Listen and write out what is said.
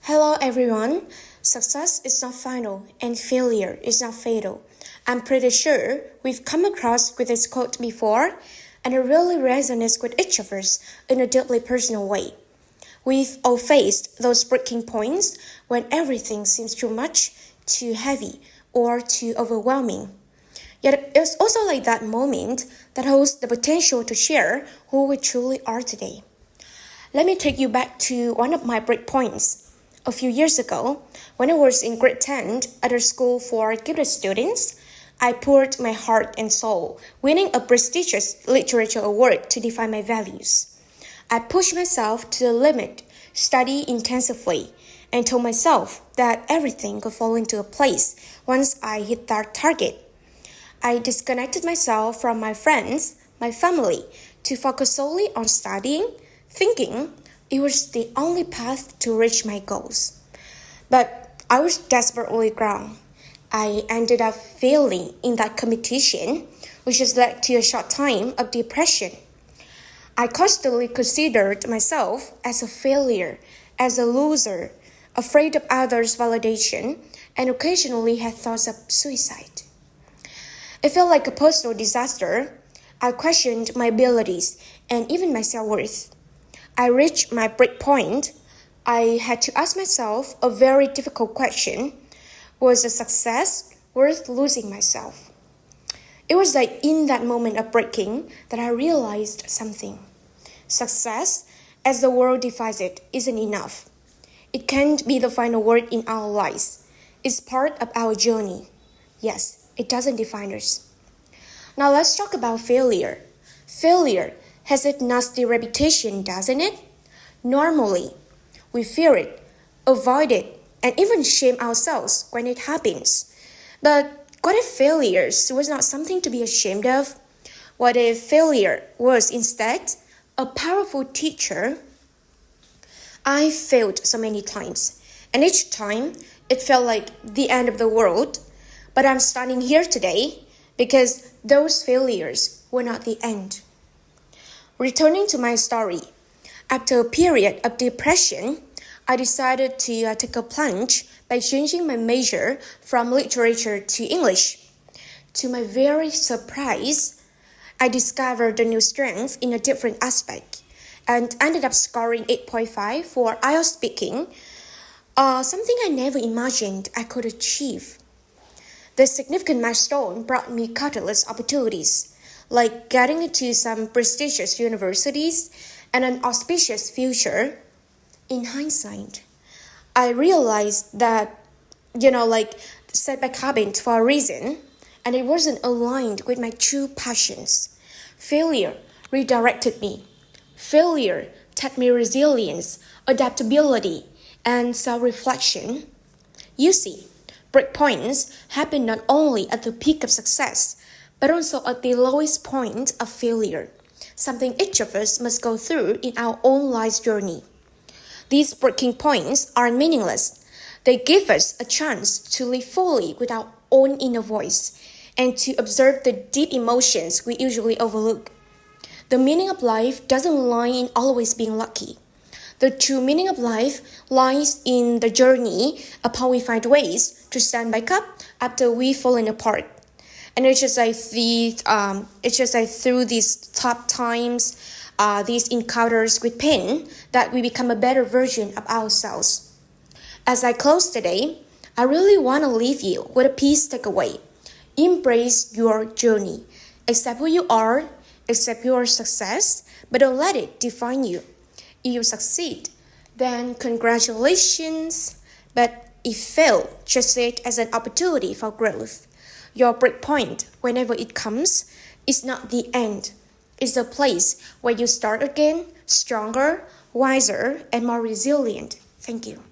Hello everyone. Success is not final and failure is not fatal. I'm pretty sure we've come across with this quote before, and it really resonates with each of us in a deeply personal way. We've all faced those breaking points when everything seems too much, too heavy, or too overwhelming. Yet it's also like that moment that holds the potential to share who we truly are today. Let me take you back to one of my breakpoints. A few years ago, when I was in grade 10 at a school for gifted students, I poured my heart and soul, winning a prestigious literature award to define my values. I pushed myself to the limit, studied intensively, and told myself that everything could fall into a place once I hit that target. I disconnected myself from my friends, my family, to focus solely on studying, thinking it was the only path to reach my goals. But I was desperately wrong. I ended up failing in that competition, which has led to a short time of depression. I constantly considered myself as a failure, as a loser, afraid of others' validation, and occasionally had thoughts of suicide. It felt like a personal disaster. I questioned my abilities and even my self-worth. I reached my breakpoint. I had to ask myself a very difficult question. Was a success worth losing myself? It was like in that moment of breaking that I realized something. Success, as the world defines it, isn't enough. It can't be the final word in our lives. It's part of our journey. Yes, it doesn't define us. Now let's talk about failure. Failure has a nasty reputation, doesn't it? Normally, we fear it, avoid it, and even shame ourselves when it happens. But what if failures was not something to be ashamed of? What if failure was instead a powerful teacher? I failed so many times, and each time it felt like the end of the world. But I'm standing here today because those failures were not the end. Returning to my story, after a period of depression, I decided to take a plunge by changing my major from literature to English. To my very surprise, I discovered a new strength in a different aspect and ended up scoring 8.5 for IELTS speaking, something I never imagined I could achieve. This significant milestone brought me countless opportunities, like getting into some prestigious universities and an auspicious future. In hindsight, I realized that, setback happened for a reason, and it wasn't aligned with my true passions. Failure redirected me. Failure taught me resilience, adaptability, and self-reflection. You see, breakpoints happen not only at the peak of success, but also at the lowest point of failure, something each of us must go through in our own life's journey. These breaking points are meaningless. They give us a chance to live fully with our own inner voice and to observe the deep emotions we usually overlook. The meaning of life doesn't lie in always being lucky. The true meaning of life lies in the journey upon we find ways to stand back up after we've fallen apart. And it's just like through these tough times, these encounters with pain, that we become a better version of ourselves. As I close today, I really want to leave you with a peace takeaway. Embrace your journey. Accept who you are, accept your success, but don't let it define you. If you succeed, then congratulations. But if fail, just see it as an opportunity for growth. Your breakpoint, whenever it comes, is not the end. It's a place where you start again, stronger, wiser, and more resilient. Thank you.